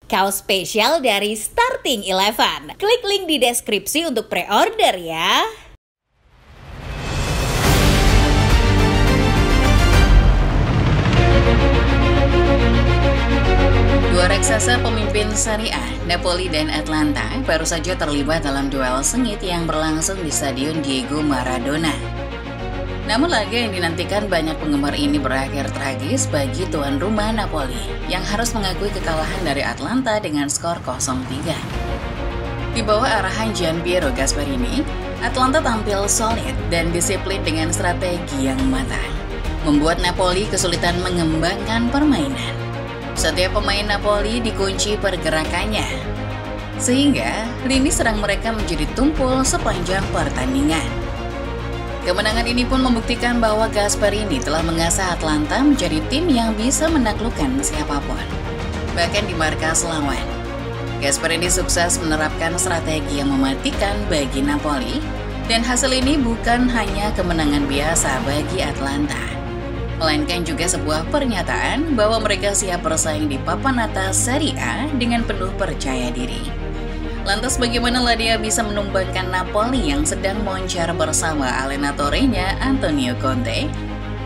Kaos spesial dari Starting Eleven. Klik link di deskripsi untuk pre-order ya. Dua raksasa pemimpin Serie A, Napoli dan Atalanta, baru saja terlibat dalam duel sengit yang berlangsung di Stadion Diego Maradona. Namun laga yang dinantikan banyak penggemar ini berakhir tragis bagi tuan rumah Napoli yang harus mengakui kekalahan dari Atalanta dengan skor 0-3. Di bawah arahan Gianpiero Gasperini, Atalanta tampil solid dan disiplin dengan strategi yang matang, membuat Napoli kesulitan mengembangkan permainan. Setiap pemain Napoli dikunci pergerakannya, sehingga lini serang mereka menjadi tumpul sepanjang pertandingan. Kemenangan ini pun membuktikan bahwa Gasperini telah mengasah Atalanta menjadi tim yang bisa menaklukkan siapapun, bahkan di markas lawan. Gasperini sukses menerapkan strategi yang mematikan bagi Napoli, dan hasil ini bukan hanya kemenangan biasa bagi Atalanta, melainkan juga sebuah pernyataan bahwa mereka siap bersaing di papan atas Serie A dengan penuh percaya diri. Lantas bagaimana Ladia bisa menumbangkan Napoli yang sedang moncar bersama Allenatore-nya Antonio Conte?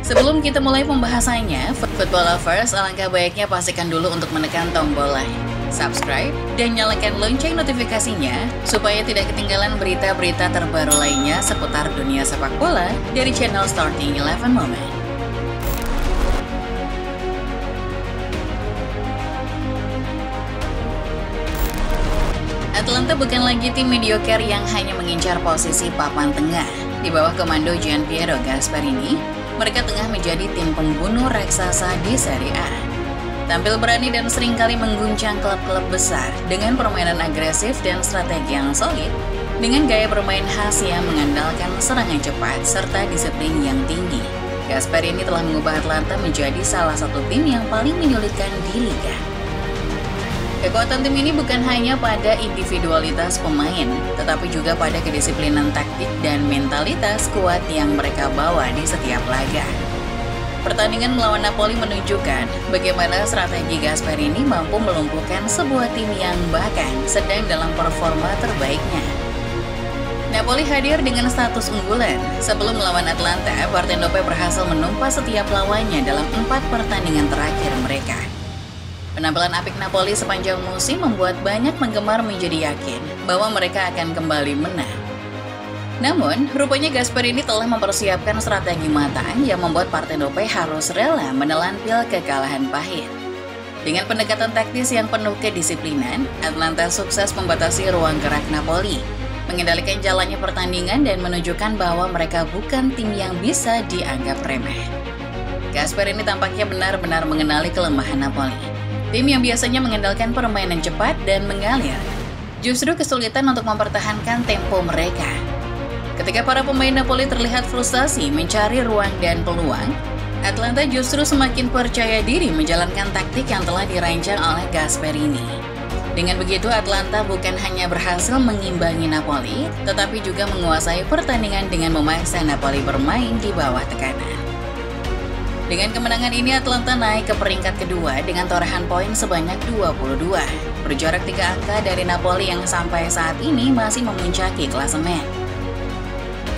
Sebelum kita mulai pembahasannya, Football Lovers, alangkah baiknya pastikan dulu untuk menekan tombol like, subscribe, dan nyalakan lonceng notifikasinya supaya tidak ketinggalan berita-berita terbaru lainnya seputar dunia sepak bola dari channel Starting Eleven Moment. Atalanta bukan lagi tim mediocre yang hanya mengincar posisi papan tengah. Di bawah komando Gianpiero Gasperini, mereka tengah menjadi tim pembunuh raksasa di Serie A. Tampil berani dan seringkali mengguncang klub-klub besar dengan permainan agresif dan strategi yang solid, dengan gaya bermain khas yang mengandalkan serangan cepat serta disiplin yang tinggi. Gasperini telah mengubah Atalanta menjadi salah satu tim yang paling menyulitkan di liga. Kekuatan tim ini bukan hanya pada individualitas pemain, tetapi juga pada kedisiplinan taktik dan mentalitas kuat yang mereka bawa di setiap laga. Pertandingan melawan Napoli menunjukkan bagaimana strategi Gasperini mampu melumpuhkan sebuah tim yang bahkan sedang dalam performa terbaiknya. Napoli hadir dengan status unggulan. Sebelum melawan Atalanta, Partenope berhasil menumpas setiap lawannya dalam 4 pertandingan terakhir mereka. Penampilan apik Napoli sepanjang musim membuat banyak penggemar menjadi yakin bahwa mereka akan kembali menang. Namun, rupanya Gasperini telah mempersiapkan strategi matang yang membuat Partenope harus rela menelan pil kekalahan pahit. Dengan pendekatan taktis yang penuh kedisiplinan, Atalanta sukses membatasi ruang gerak Napoli, mengendalikan jalannya pertandingan dan menunjukkan bahwa mereka bukan tim yang bisa dianggap remeh. Gasperini tampaknya benar-benar mengenali kelemahan Napoli. Tim yang biasanya mengandalkan permainan cepat dan mengalir, justru kesulitan untuk mempertahankan tempo mereka. Ketika para pemain Napoli terlihat frustasi mencari ruang dan peluang, Atalanta justru semakin percaya diri menjalankan taktik yang telah dirancang oleh Gasperini. Dengan begitu, Atalanta bukan hanya berhasil mengimbangi Napoli, tetapi juga menguasai pertandingan dengan memaksa Napoli bermain di bawah tekanan. Dengan kemenangan ini, Atalanta naik ke peringkat kedua dengan torehan poin sebanyak 22, berjarak 3 angka dari Napoli yang sampai saat ini masih memuncaki klasemen.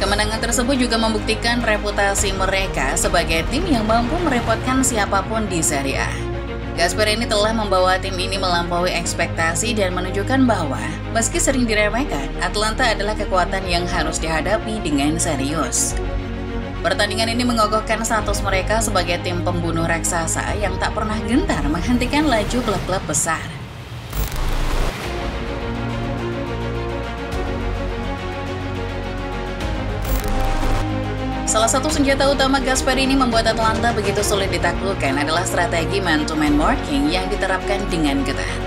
Kemenangan tersebut juga membuktikan reputasi mereka sebagai tim yang mampu merepotkan siapapun di Serie A. Gasperini telah membawa tim ini melampaui ekspektasi dan menunjukkan bahwa meski sering diremehkan, Atalanta adalah kekuatan yang harus dihadapi dengan serius. Pertandingan ini mengokohkan status mereka sebagai tim pembunuh raksasa yang tak pernah gentar menghentikan laju klub-klub besar. Salah satu senjata utama Gasperini membuat Atalanta begitu sulit ditaklukkan adalah strategi man-to-man marking yang diterapkan dengan ketat.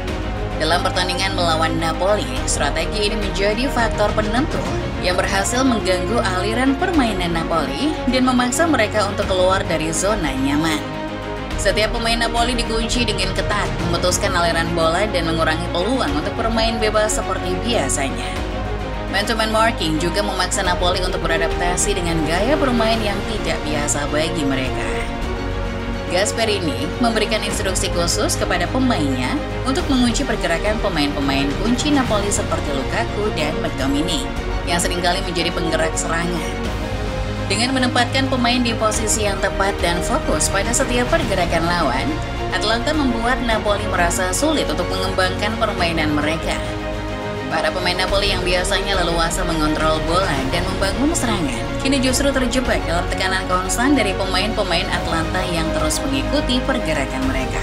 Dalam pertandingan melawan Napoli, strategi ini menjadi faktor penentu yang berhasil mengganggu aliran permainan Napoli dan memaksa mereka untuk keluar dari zona nyaman. Setiap pemain Napoli dikunci dengan ketat, memutuskan aliran bola dan mengurangi peluang untuk bermain bebas seperti biasanya. Man-to-man marking juga memaksa Napoli untuk beradaptasi dengan gaya bermain yang tidak biasa bagi mereka. Gasperini memberikan instruksi khusus kepada pemainnya untuk mengunci pergerakan pemain-pemain kunci Napoli seperti Lukaku dan McTominay yang seringkali menjadi penggerak serangan. Dengan menempatkan pemain di posisi yang tepat dan fokus pada setiap pergerakan lawan, Atalanta membuat Napoli merasa sulit untuk mengembangkan permainan mereka. Para pemain Napoli yang biasanya leluasa mengontrol bola dan membangun serangan, kini justru terjebak dalam tekanan konstan dari pemain-pemain Atalanta yang terus mengikuti pergerakan mereka.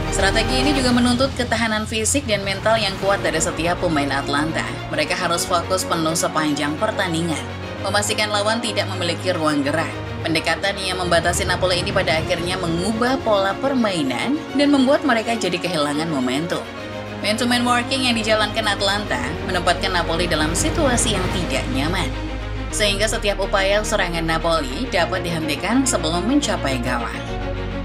Strategi ini juga menuntut ketahanan fisik dan mental yang kuat dari setiap pemain Atalanta. Mereka harus fokus penuh sepanjang pertandingan, memastikan lawan tidak memiliki ruang gerak. Pendekatan yang membatasi Napoli ini pada akhirnya mengubah pola permainan dan membuat mereka jadi kehilangan momentum. Man-to-man working yang dijalankan Atalanta menempatkan Napoli dalam situasi yang tidak nyaman, sehingga setiap upaya serangan Napoli dapat dihentikan sebelum mencapai gawang.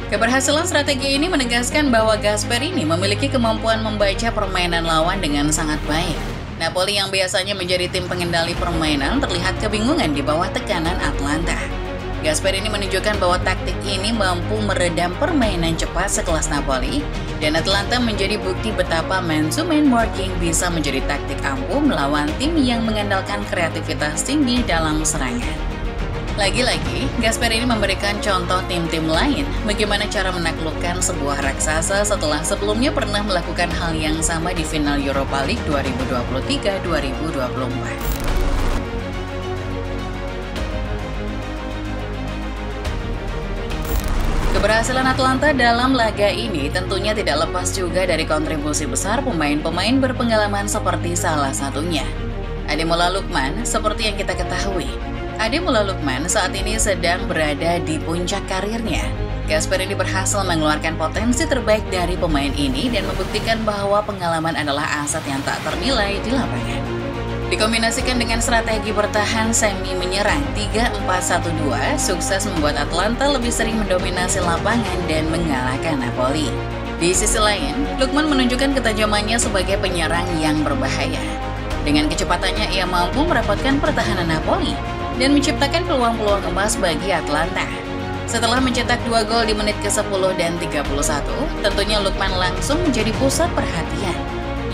Keberhasilan strategi ini menegaskan bahwa Gasperini memiliki kemampuan membaca permainan lawan dengan sangat baik. Napoli yang biasanya menjadi tim pengendali permainan terlihat kebingungan di bawah tekanan Atalanta. Gasperini menunjukkan bahwa taktik ini mampu meredam permainan cepat sekelas Napoli, dan Atalanta menjadi bukti betapa man-to-man working bisa menjadi taktik ampuh melawan tim yang mengandalkan kreativitas tinggi dalam serangan. Lagi-lagi, Gasperini memberikan contoh tim-tim lain bagaimana cara menaklukkan sebuah raksasa setelah sebelumnya pernah melakukan hal yang sama di final Europa League 2023-2024. Keberhasilan Atalanta dalam laga ini tentunya tidak lepas juga dari kontribusi besar pemain-pemain berpengalaman seperti salah satunya Ademola Lookman. Seperti yang kita ketahui, Ademola Lookman saat ini sedang berada di puncak karirnya. Gasperini berhasil mengeluarkan potensi terbaik dari pemain ini dan membuktikan bahwa pengalaman adalah aset yang tak ternilai di lapangan. Dikombinasikan dengan strategi bertahan semi menyerang 3-4-1-2, sukses membuat Atalanta lebih sering mendominasi lapangan dan mengalahkan Napoli. Di sisi lain, Lookman menunjukkan ketajamannya sebagai penyerang yang berbahaya. Dengan kecepatannya ia mampu merapatkan pertahanan Napoli dan menciptakan peluang-peluang emas bagi Atalanta. Setelah mencetak 2 gol di menit ke-10 dan 31, tentunya Lookman langsung menjadi pusat perhatian.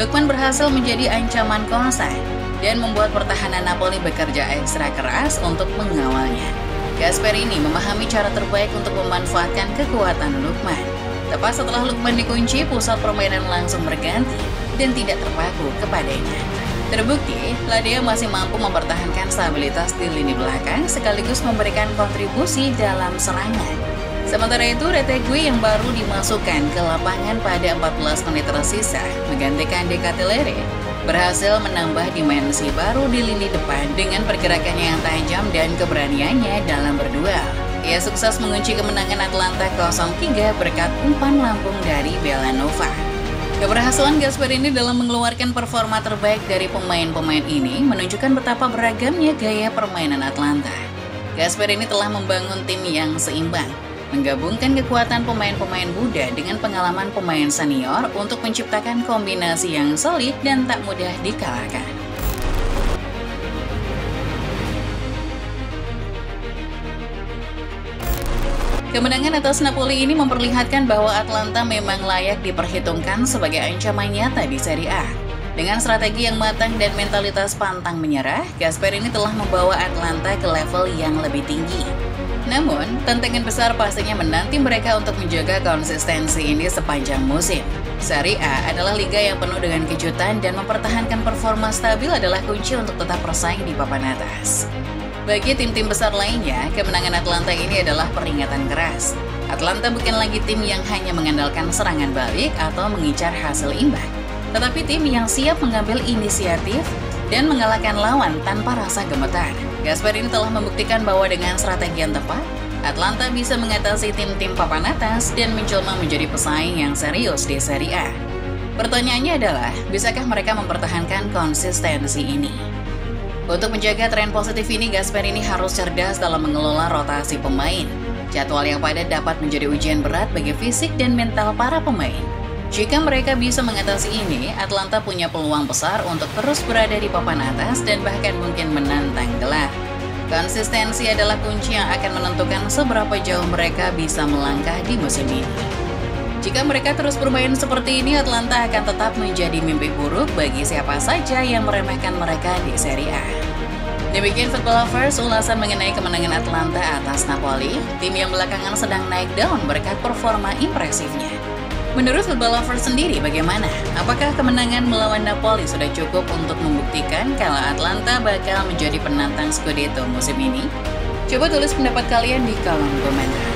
Lookman berhasil menjadi ancaman konstan dan membuat pertahanan Napoli bekerja ekstra keras untuk mengawalnya. Gasperini memahami cara terbaik untuk memanfaatkan kekuatan Lookman. Tepat setelah Lookman dikunci, pusat permainan langsung berganti dan tidak terpaku kepadanya. Terbukti, Ladea masih mampu mempertahankan stabilitas di lini belakang sekaligus memberikan kontribusi dalam serangan. Sementara itu, Retegui yang baru dimasukkan ke lapangan pada 14 menit tersisa menggantikan De Ketelaere berhasil menambah dimensi baru di lini depan dengan pergerakannya yang tajam dan keberaniannya dalam berduel. Ia sukses mengunci kemenangan Atalanta 0-3 berkat umpan lambung dari Bellanova. Keberhasilan Gasperini dalam mengeluarkan performa terbaik dari pemain-pemain ini menunjukkan betapa beragamnya gaya permainan Atalanta. Gasperini telah membangun tim yang seimbang, menggabungkan kekuatan pemain-pemain muda dengan pengalaman pemain senior untuk menciptakan kombinasi yang solid dan tak mudah dikalahkan. Kemenangan atas Napoli ini memperlihatkan bahwa Atalanta memang layak diperhitungkan sebagai ancaman nyata di Serie A. Dengan strategi yang matang dan mentalitas pantang menyerah, Gasperini telah membawa Atalanta ke level yang lebih tinggi. Namun, tantangan besar pastinya menanti mereka untuk menjaga konsistensi ini sepanjang musim. Serie A adalah liga yang penuh dengan kejutan dan mempertahankan performa stabil adalah kunci untuk tetap bersaing di papan atas. Bagi tim-tim besar lainnya, kemenangan Atalanta ini adalah peringatan keras. Atalanta bukan lagi tim yang hanya mengandalkan serangan balik atau mengincar hasil imbang, tetapi tim yang siap mengambil inisiatif dan mengalahkan lawan tanpa rasa gemetar. Gasperini telah membuktikan bahwa dengan strategi yang tepat, Atalanta bisa mengatasi tim-tim papan atas dan menjelma menjadi pesaing yang serius di Serie A. Pertanyaannya adalah, bisakah mereka mempertahankan konsistensi ini? Untuk menjaga tren positif ini, Gasperini harus cerdas dalam mengelola rotasi pemain. Jadwal yang padat dapat menjadi ujian berat bagi fisik dan mental para pemain. Jika mereka bisa mengatasi ini, Atalanta punya peluang besar untuk terus berada di papan atas dan bahkan mungkin menantang gelar. Konsistensi adalah kunci yang akan menentukan seberapa jauh mereka bisa melangkah di musim ini. Jika mereka terus bermain seperti ini, Atlanta akan tetap menjadi mimpi buruk bagi siapa saja yang meremehkan mereka di Serie A. Demikian Football Lovers, ulasan mengenai kemenangan Atlanta atas Napoli, tim yang belakangan sedang naik daun berkat performa impresifnya. Menurut Football Lovers sendiri bagaimana? Apakah kemenangan melawan Napoli sudah cukup untuk membuktikan kalau Atlanta bakal menjadi penantang Scudetto musim ini? Coba tulis pendapat kalian di kolom komentar.